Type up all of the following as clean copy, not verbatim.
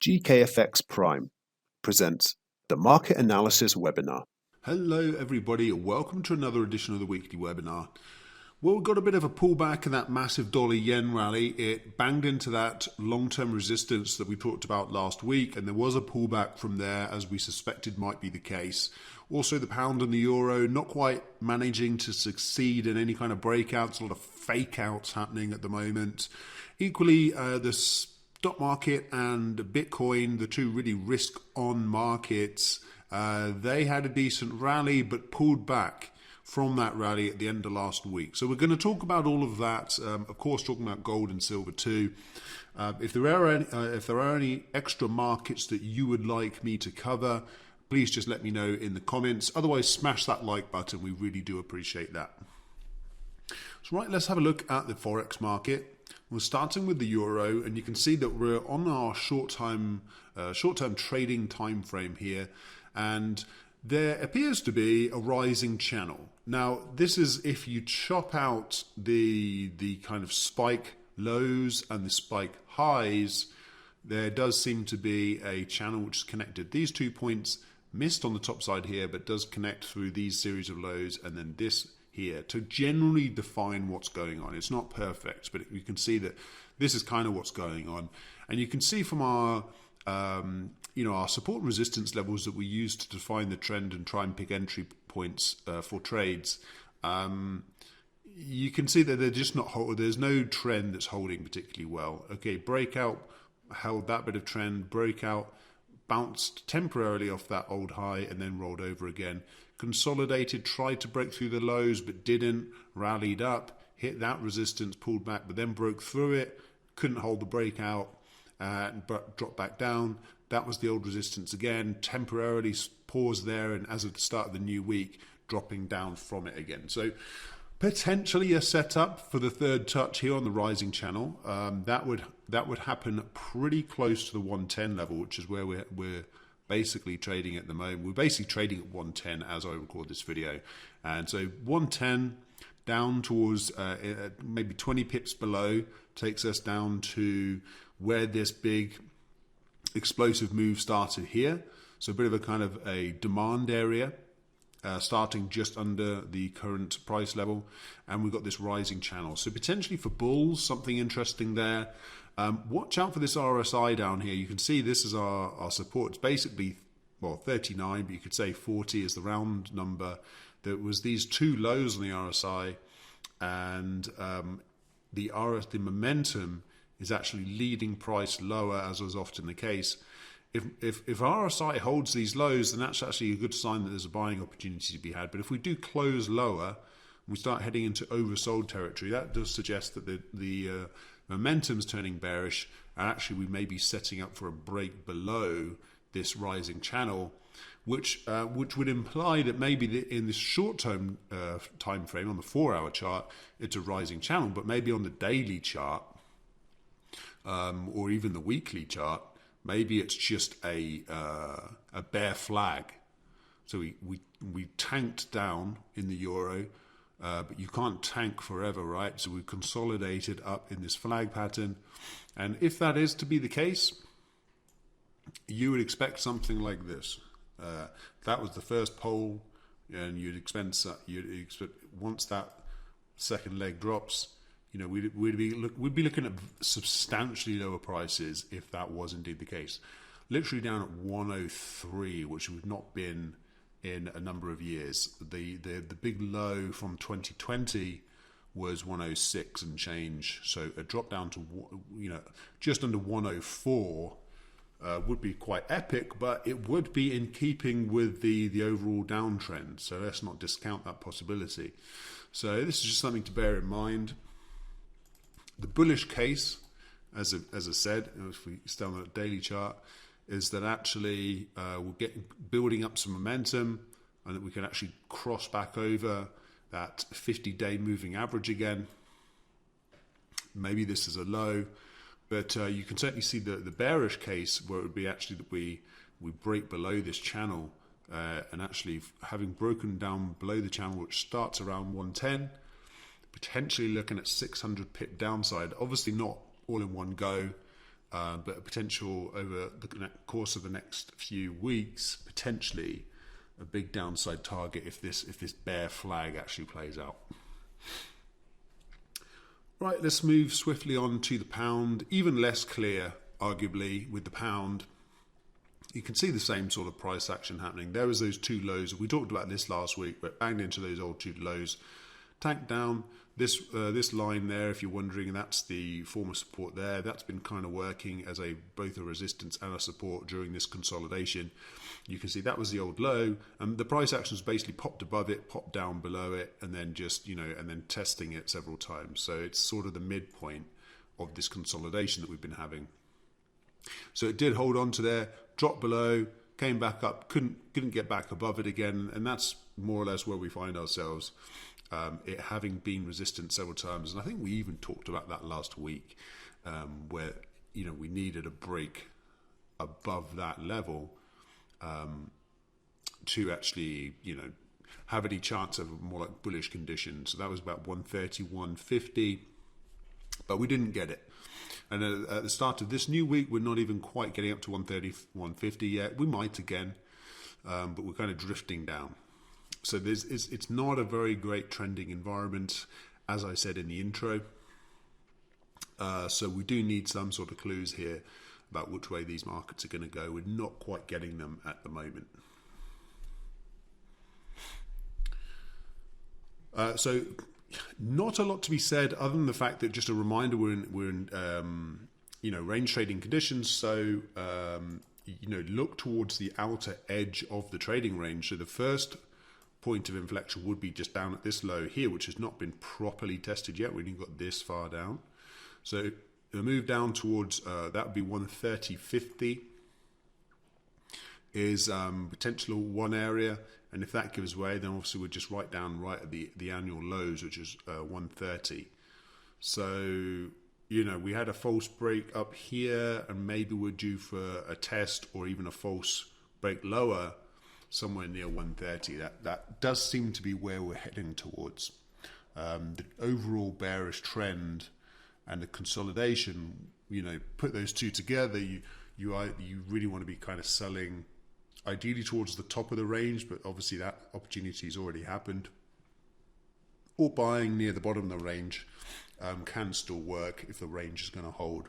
GKFX Prime presents the Market Analysis Webinar. Hello everybody, welcome to another edition of the weekly webinar. Well, we've got a bit of a pullback in that massive dollar-yen rally. It banged into that long-term resistance that we talked about last week, and there was a pullback from there, as we suspected might be the case. Also, the pound and the euro not quite managing to succeed in any kind of breakouts, a lot of fake-outs happening at the moment. Equally, the stock market and Bitcoin, the two really risk-on markets, they had a decent rally but pulled back from that rally at the end of last week. So we're going to talk about all of that, of course talking about gold and silver too. If there are any extra markets that you would like me to cover, please just let me know in the comments. Otherwise, smash that like button. We really do appreciate that. So right, let's have a look at the Forex market. We're starting with the euro, and you can see that we're on our short-term trading time frame here, and there appears to be a rising channel. Now, this is if you chop out the kind of spike lows and the spike highs, there does seem to be a channel which is connected. These 2 points missed on the top side here, but does connect through these series of lows and then this here to generally define what's going on. It's not perfect, but you can see that this is kind of what's going on. And you can see from our our support and resistance levels that we use to define the trend and try and pick entry points for trades. You can see that they're just not there's no trend that's holding particularly well. Okay, breakout held that bit of trend, breakout bounced temporarily off that old high and then rolled over again. Consolidated, tried to break through the lows but didn't, rallied up, hit that resistance, pulled back but then broke through it, couldn't hold the breakout, but dropped back down. That was the old resistance again, temporarily paused there, and as of the start of the new week, dropping down from it again. So potentially a setup for the third touch here on the rising channel. That would happen pretty close to the 110 level, which is where we're basically trading at the moment. We're basically trading at 110 as I record this video, and so 110 down towards maybe 20 pips below takes us down to where this big explosive move started here. So a bit of a kind of a demand area, starting just under the current price level, and we've got this rising channel. So potentially for bulls, something interesting there. Watch out for this RSI down here. You can see this is our support. It's basically, well, 39, but you could say 40 is the round number. There was these two lows on the RSI, and the momentum is actually leading price lower, as was often the case. If RSI holds these lows, then that's actually a good sign that there's a buying opportunity to be had. But if we do close lower, and we start heading into oversold territory, that does suggest that the momentum's turning bearish, and actually we may be setting up for a break below this rising channel, which would imply that maybe in this short-term time frame on the 4-hour chart, it's a rising channel, but maybe on the daily chart or even the weekly chart, maybe it's just a bear flag. So we tanked down in the euro, but you can't tank forever, right? So we've consolidated up in this flag pattern, and if that is to be the case, you would expect something like this. That was the first pole, and you'd expect once that second leg drops, we'd be looking at substantially lower prices if that was indeed the case. Literally down at 103, which we've not been in a number of years. The big low from 2020 was 106 and change. So a drop down to just under 104 would be quite epic, but it would be in keeping with the overall downtrend. So let's not discount that possibility. So this is just something to bear in mind. The bullish case, as I said, if we stay on the daily chart, is that actually we'll get building up some momentum, and that we can actually cross back over that 50-day moving average again. Maybe this is a low, but you can certainly see the bearish case, where it would be actually that we break below this channel, and actually having broken down below the channel, which starts around 110, potentially looking at 600 pip downside. Obviously not all in one go, but a potential over the course of the next few weeks, potentially a big downside target if this bear flag actually plays out. Right, let's move swiftly on to the pound. Even less clear, arguably, with the pound. You can see the same sort of price action happening. There was those two lows. We talked about this last week, but banged into those old two lows. Tanked down. This line there, if you're wondering, that's the former support there. That's been kind of working as both a resistance and a support during this consolidation. You can see that was the old low, and the price actions basically popped above it, popped down below it, and then just, and then testing it several times. So it's sort of the midpoint of this consolidation that we've been having. So it did hold on to there, dropped below, came back up, couldn't get back above it again, and that's more or less where we find ourselves. It having been resistant several times, and I think we even talked about that last week, where we needed a break above that level to actually have any chance of more like bullish conditions. So that was about 130-150, but we didn't get it. And at the start of this new week, we're not even quite getting up to 130-150 yet. We might again, but we're kind of drifting down. So it's not a very great trending environment, as I said in the intro. So we do need some sort of clues here about which way these markets are going to go. We're not quite getting them at the moment. So not a lot to be said other than the fact that, just a reminder, we're in range trading conditions. So look towards the outer edge of the trading range. So the first point of inflection would be just down at this low here, which has not been properly tested yet. We've only got this far down. So the move down towards that would be 130.50 is potential one area, and if that gives way, then obviously we're just right at the annual lows, which is 130. So we had a false break up here, and maybe we're due for a test or even a false break lower somewhere near 130. That does seem to be where we're heading towards. The overall bearish trend and the consolidation, put those two together, you really want to be kind of selling ideally towards the top of the range, but obviously that opportunity has already happened. Or buying near the bottom of the range can still work if the range is going to hold.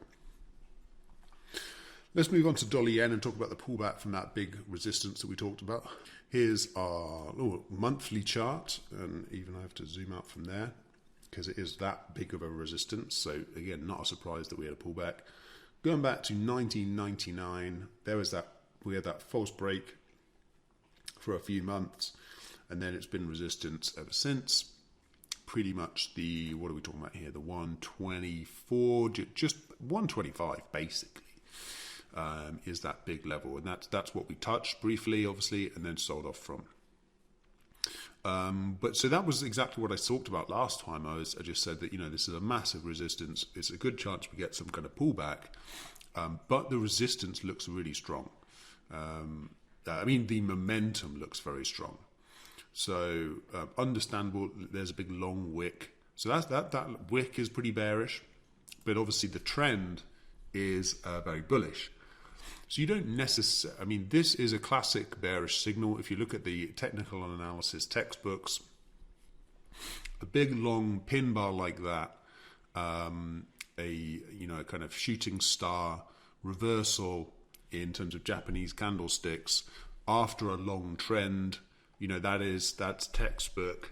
Let's move on to dollar yen and talk about the pullback from that big resistance that we talked about. Here's our monthly chart, and even I have to zoom out from there because it is that big of a resistance. So again, not a surprise that we had a pullback. Going back to 1999, we had that false break for a few months, and then it's been resistance ever since. Pretty much what are we talking about here? The 124, just 125 basically. Is that big level, and that's what we touched briefly, obviously, and then sold off from. But so that was exactly what I talked about last time. I just said that this is a massive resistance. It's a good chance we get some kind of pullback, but the resistance looks really strong. The momentum looks very strong. So understandable. There's a big long wick. So that wick is pretty bearish, but obviously the trend is very bullish. So you don't necessarily, this is a classic bearish signal. If you look at the technical analysis textbooks, a big long pin bar like that, a kind of shooting star reversal in terms of Japanese candlesticks after a long trend, that's textbook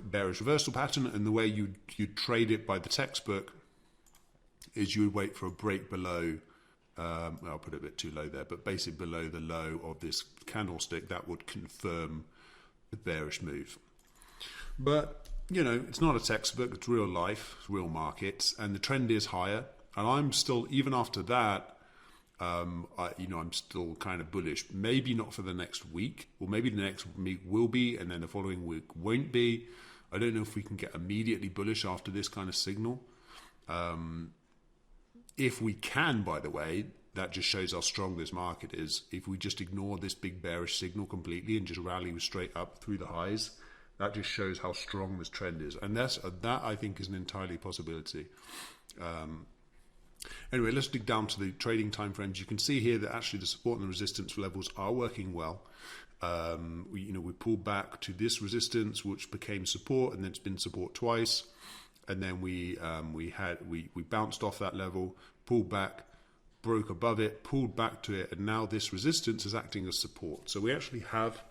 bearish reversal pattern. And the way you trade it by the textbook is you would wait for a break below, I'll put it a bit too low there, but basically below the low of this candlestick. That would confirm the bearish move. But, it's not a textbook, it's real life, it's real markets, and the trend is higher. And I'm still, even after that, I'm still kind of bullish. Maybe not for the next week, or maybe the next week will be, and then the following week won't be. I don't know if we can get immediately bullish after this kind of signal. If we can, by the way, that just shows how strong this market is. If we just ignore this big bearish signal completely and just rally straight up through the highs, that just shows how strong this trend is. And that I think is an entirely possibility. Anyway, let's dig down to the trading timeframes. You can see here that actually the support and the resistance levels are working well. We pulled back to this resistance, which became support, and then it's been support twice. And then we bounced off that level, pulled back, broke above it, pulled back to it, and now this resistance is acting as support. So we actually have,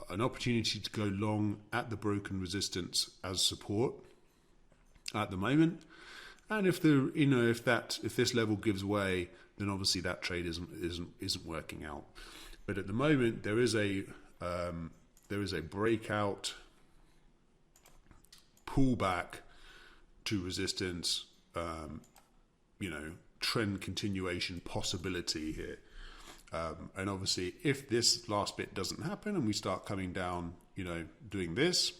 an opportunity to go long at the broken resistance as support at the moment. And if this level gives way, then obviously that trade isn't working out. But at the moment, there is a breakout pullback to resistance, trend continuation possibility here. And obviously, if this last bit doesn't happen and we start coming down, doing this,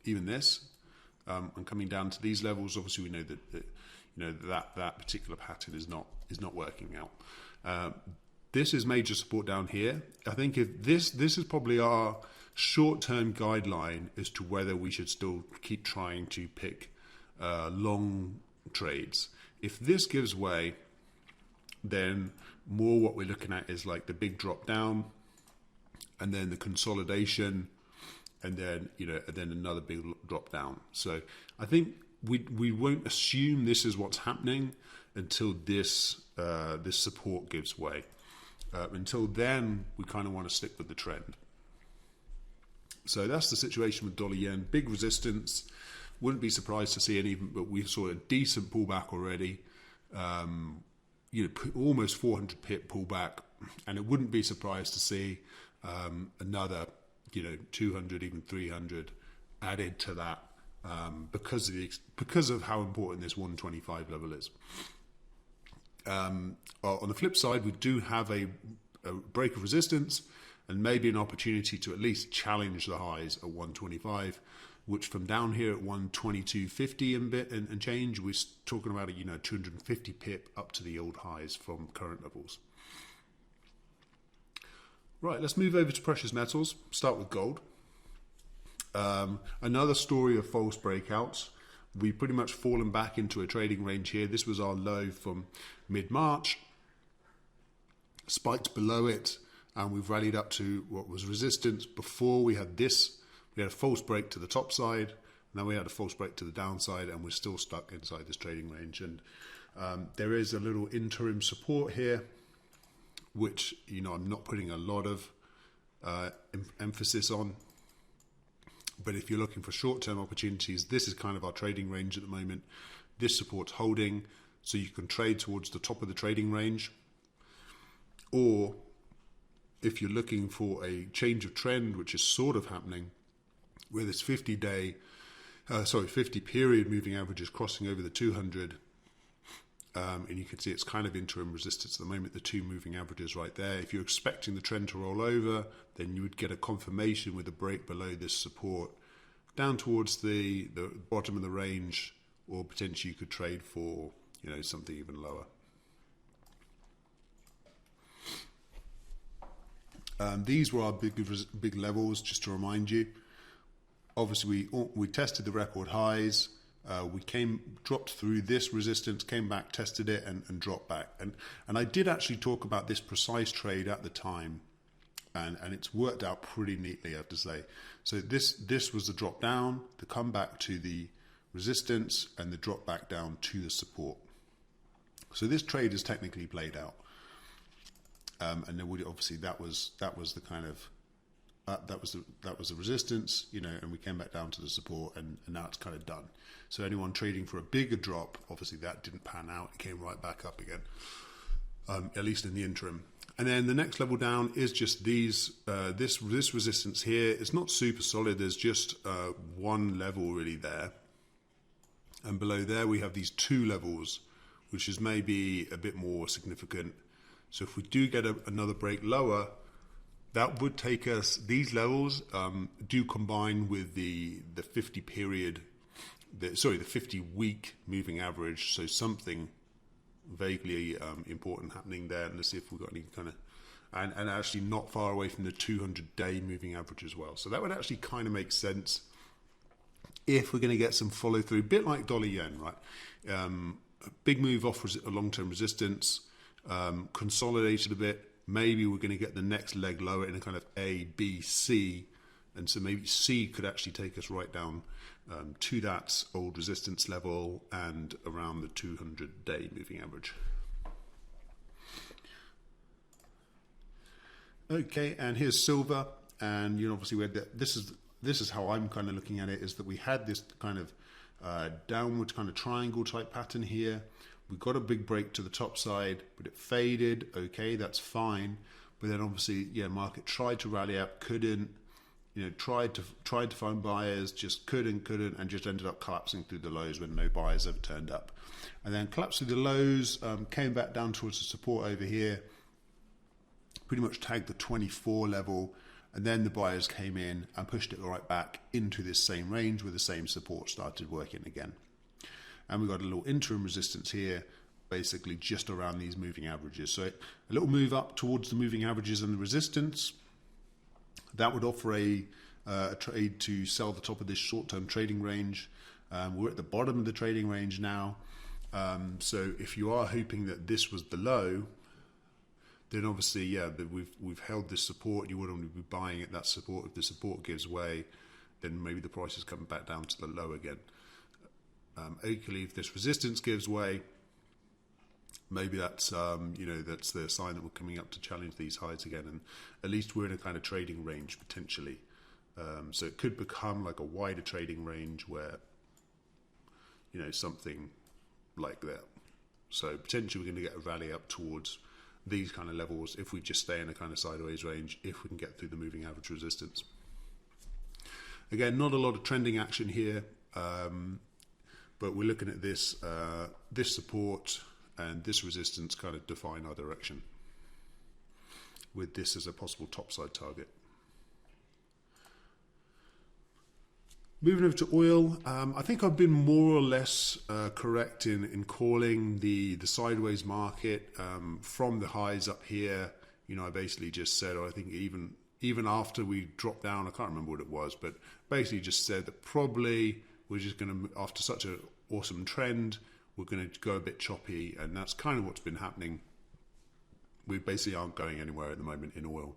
even this, and coming down to these levels, obviously we know that particular pattern is not working out. This is major support down here. I think if this is probably our short-term guideline as to whether we should still keep trying to pick long trades. If this gives way, then more what we're looking at is like the big drop down, and then the consolidation, and then another big drop down. So I think we won't assume this is what's happening until this support gives way. Until then, we kind of want to stick with the trend. So that's the situation with dollar yen. Big resistance. Wouldn't be surprised to see but we saw a decent pullback already. Almost 400 pip pullback, and it wouldn't be surprised to see another 200, even 300 added to that because of how important this 125 level is. On the flip side, we do have a break of resistance and maybe an opportunity to at least challenge the highs at 125, which from down here at 122.50 and change, we're talking about 250 pip up to the old highs from current levels. Right, let's move over to precious metals. Start with gold. Another story of false breakouts. We've pretty much fallen back into a trading range here. This was our low from mid-March. Spiked below it, and we've rallied up to what was resistance. Before we had this, we had a false break to the top side, and then we had a false break to the downside, and we're still stuck inside this trading range. And there is a little interim support here, which I'm not putting a lot of emphasis on. But if you're looking for short-term opportunities, this is kind of our trading range at the moment. This support's holding, so you can trade towards the top of the trading range. Or if you're looking for a change of trend, which is sort of happening, where this 50 period moving average is crossing over the 200, and you can see it's kind of interim resistance at the moment, the two moving averages right there. If you're expecting the trend to roll over, then you would get a confirmation with a break below this support down towards the bottom of the range, or potentially you could trade for something even lower. These were our big levels, just to remind you. Obviously, we tested the record highs. We dropped through this resistance, came back, tested it, and dropped back. And I did actually talk about this precise trade at the time, and it's worked out pretty neatly, I have to say. So this was the drop down, the comeback to the resistance, and the drop back down to the support. So this trade is technically played out. And then obviously that was the kind of that was the resistance, and we came back down to the support, and now it's kind of done. So anyone trading for a bigger drop, obviously that didn't pan out. It came right back up again, at least in the interim. And then the next level down is just this resistance here. It's not super solid. There's just one level really there, and below there we have these two levels, which is maybe a bit more significant. So if we do get another break lower, that would take us, these levels do combine with the 50 period, the 50 week moving average. So something vaguely important happening there. And let's see if we've got any kind of, and actually not far away from the 200-day moving average as well. So that would actually kind of make sense if we're going to get some follow through, a bit like dollar yen, right? A big move off a long-term resistance, consolidated a bit. Maybe we're going to get the next leg lower in a kind of A, B, C. And so maybe C could actually take us right down to that old resistance level and around the 200-day moving average. Okay, and here's silver. And obviously we had that. This is how I'm kind of looking at it, is that we had this kind of downward kind of triangle type pattern here. We got a big break to the top side, but it faded. Okay, that's fine. But then obviously, market tried to rally up, couldn't. Tried to find buyers, just couldn't, and just ended up collapsing through the lows when no buyers ever turned up. And then collapsed through the lows, came back down towards the support over here, pretty much tagged the 24 level, and then the buyers came in and pushed it right back into this same range where the same support started working again. And we got a little interim resistance here, basically just around these moving averages. So a little move up towards the moving averages and the resistance. That would offer a trade to sell the top of this short-term trading range. We're at the bottom of the trading range now. So if you are hoping that this was the low, then obviously, we've held this support. You wouldn't want to be buying at that support. If the support gives way, then maybe the price is coming back down to the low again. Equally, if this resistance gives way, maybe that's that's the sign that we're coming up to challenge these highs again, and at least we're in a kind of trading range potentially. So it could become like a wider trading range where something like that. So potentially we're going to get a rally up towards these kind of levels if we just stay in a kind of sideways range, if we can get through the moving average resistance. Again, not a lot of trending action here, but we're looking at this this support and this resistance kind of define our direction, with this as a possible topside target. Moving over to oil, I think I've been more or less correct in calling the sideways market from the highs up here. I basically just said, I think even after we dropped down, I can't remember what it was, but basically just said that probably we're just going to, after such an awesome trend, we're going to go a bit choppy, and that's kind of what's been happening. We basically aren't going anywhere at the moment in oil.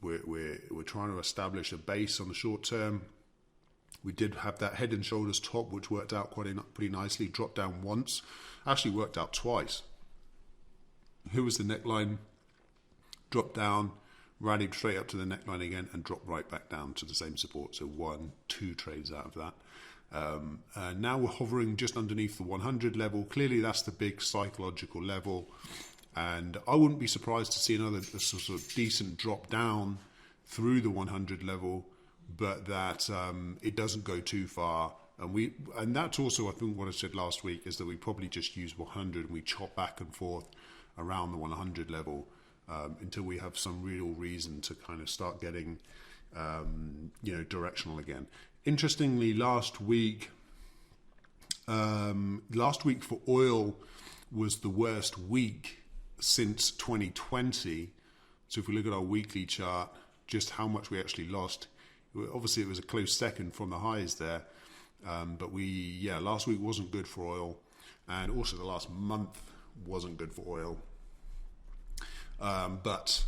We're trying to establish a base on the short term. We did have that head and shoulders top, which worked out pretty nicely. Dropped down once, actually worked out twice. Here was the neckline, dropped down, rallied straight up to the neckline again, and dropped right back down to the same support. So 1-2 trades out of that. Now we're hovering just underneath the 100 level. Clearly that's the big psychological level, and I wouldn't be surprised to see another sort of decent drop down through the 100 level, but that it doesn't go too far. And that's also, I think, what I said last week, is that we probably just use 100 and we chop back and forth around the 100 level until we have some real reason to kind of start getting directional again. Interestingly, last week for oil was the worst week since 2020. So if we look at our weekly chart, just how much we actually lost. Obviously, it was a close second from the highs there, but last week wasn't good for oil, and also the last month wasn't good for oil. But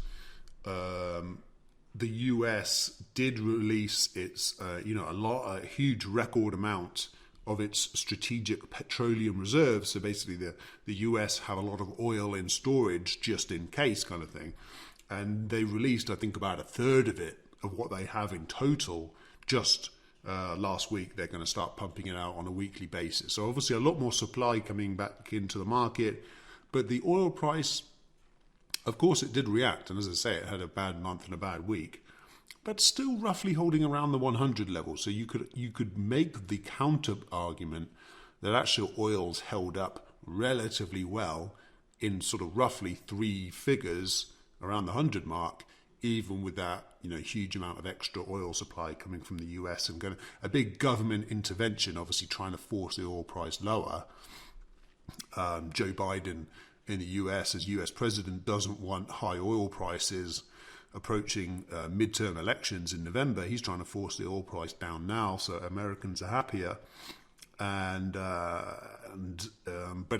the US did release its, a huge record amount of its strategic petroleum reserves. So basically, the US have a lot of oil in storage just in case, kind of thing, and they released, I think, about a third of it, of what they have in total, just last week. They're going to start pumping it out on a weekly basis. So obviously a lot more supply coming back into the market, but the oil price, of course, it did react, and as I say, it had a bad month and a bad week, but still roughly holding around the 100 level. So you could make the counter argument that actually oil's held up relatively well in sort of roughly 3 figures around the 100 mark, even with that huge amount of extra oil supply coming from the US and a big government intervention, obviously trying to force the oil price lower. Joe Biden in the US, as US president, doesn't want high oil prices. approaching midterm elections in November. He's trying to force the oil price down now so Americans are happier, but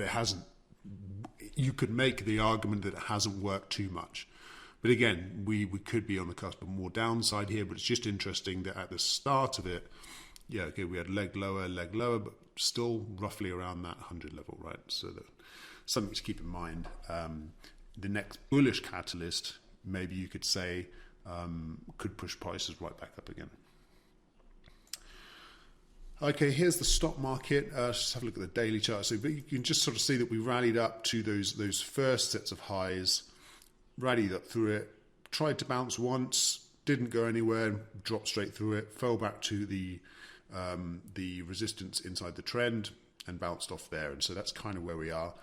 it hasn't. You could make the argument that it hasn't worked too much. But again, we could be on the cusp of more downside here, but it's just interesting that at the start of it, we had leg lower, but still roughly around that 100 level, right? So that something to keep in mind. The next bullish catalyst, maybe you could say, could push prices right back up again. Okay, here's the stock market. Just have a look at the daily chart. So you can just sort of see that we rallied up to those first sets of highs, rallied up through it, tried to bounce once, didn't go anywhere, dropped straight through it, fell back to the resistance inside the trend and bounced off there. And so that's kind of where we are.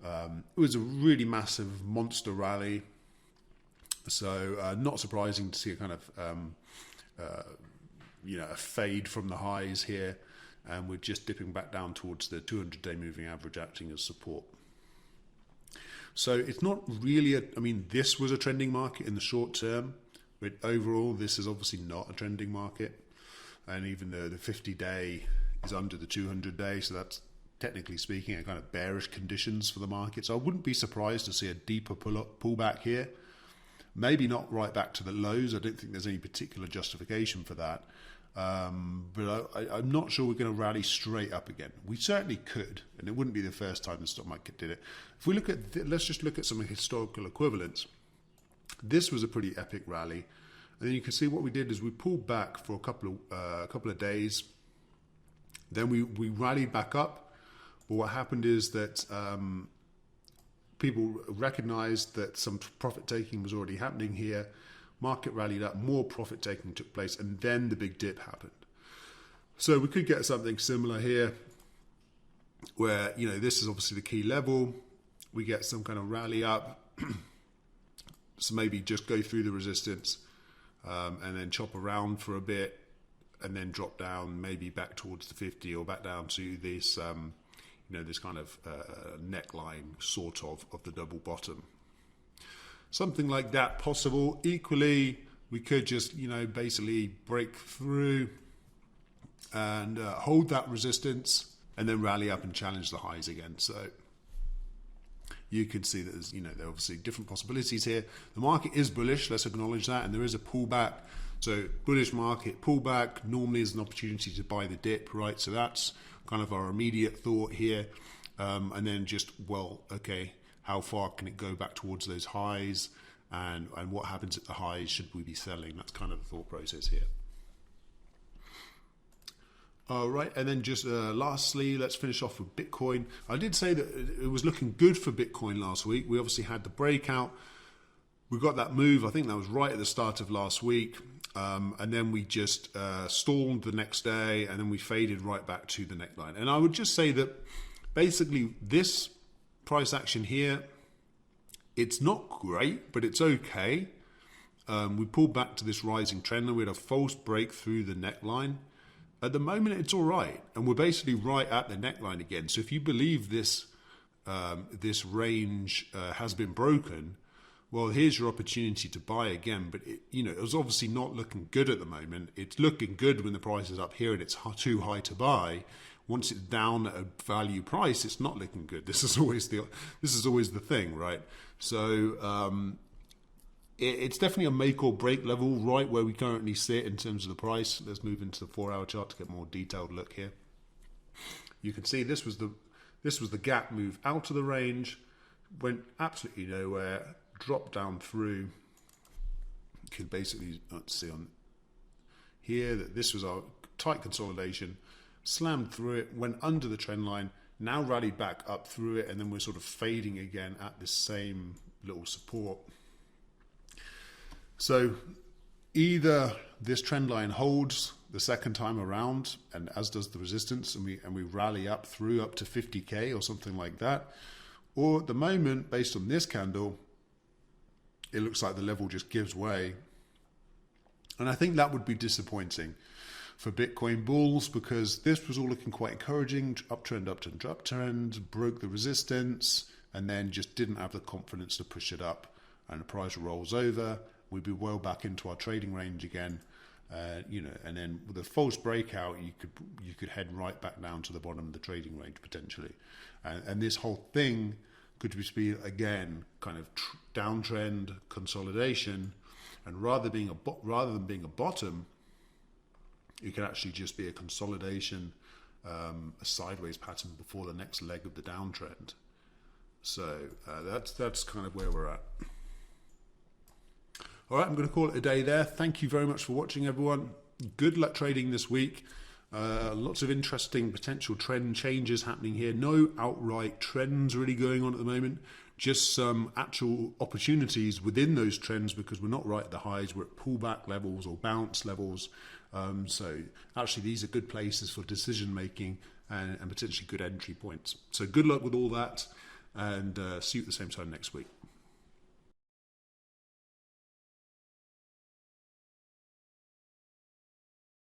It was a really massive monster rally. So not surprising to see a kind of a fade from the highs here, and we're just dipping back down towards the 200-day moving average, acting as support. So it's not really this was a trending market in the short term, but overall this is obviously not a trending market, and even the 50-day is under the 200-day, so that's technically speaking a kind of bearish conditions for the market. So I wouldn't be surprised to see a deeper pullback here. Maybe not right back to the lows. I don't think there's any particular justification for that. But I'm not sure we're going to rally straight up again. We certainly could, and it wouldn't be the first time the stock market did it. If we look at, let's just look at some historical equivalents. This was a pretty epic rally, and then you can see what we did is we pulled back for a couple of days. Then we rallied back up. But what happened is that people recognized that some profit taking was already happening here. Market rallied up, more profit taking took place, and then the big dip happened. So we could get something similar here, where this is obviously the key level. We get some kind of rally up, so maybe just go through the resistance, and then chop around for a bit, and then drop down, maybe back towards the 50 or back down to this. This kind of neckline sort of the double bottom. Something like that possible. Equally, we could just, basically break through and hold that resistance and then rally up and challenge the highs again. So you can see that there's, there are obviously different possibilities here. The market is bullish, let's acknowledge that, and there is a pullback. So bullish market pullback normally is an opportunity to buy the dip, right? So that's kind of our immediate thought here. And then just, how far can it go back towards those highs, and what happens at the highs? Should we be selling? That's kind of the thought process here. All right, and then just lastly, let's finish off with Bitcoin. I did say that it was looking good for Bitcoin last week. We obviously had the breakout. We got that move. I think that was right at the start of last week. And then we just stalled the next day, and then we faded right back to the neckline. And I would just say that basically this price action here, it's not great, but it's okay. We pulled back to this rising trend, and we had a false break through the neckline. At the moment, it's all right, and we're basically right at the neckline again. So if you believe this range has been broken, well, here's your opportunity to buy again. But it was obviously not looking good at the moment. It's looking good when the price is up here and it's too high to buy. Once it's down at a value price, it's not looking good. This is always the thing, right? So it's definitely a make or break level, right where we currently sit in terms of the price. Let's move into the 4-hour chart to get a more detailed look here. You can see this was the gap move out of the range, went absolutely nowhere, dropped down through. You can basically see on here that this was our tight consolidation, slammed through it, went under the trend line, now rallied back up through it, and then we're sort of fading again at this same little support. So either this trend line holds the second time around, and as does the resistance, and we rally up through up to 50k or something like that, or at the moment, based on this candle, it looks like the level just gives way. And I think that would be disappointing for Bitcoin bulls, because this was all looking quite encouraging. Uptrend, uptrend, uptrend, broke the resistance, and then just didn't have the confidence to push it up. And the price rolls over, we'd be well back into our trading range again. And then with a false breakout, you could head right back down to the bottom of the trading range potentially, and this whole thing could just be again kind of downtrend consolidation, and rather than being a bottom, it could actually just be a consolidation, a sideways pattern before the next leg of the downtrend. So that's kind of where we're at. All right, I'm going to call it a day there. Thank you very much for watching, everyone. Good luck trading this week. Lots of interesting potential trend changes happening here. No outright trends really going on at the moment. Just some actual opportunities within those trends, because we're not right at the highs. We're at pullback levels or bounce levels. So actually, these are good places for decision making and potentially good entry points. So good luck with all that, and see you at the same time next week.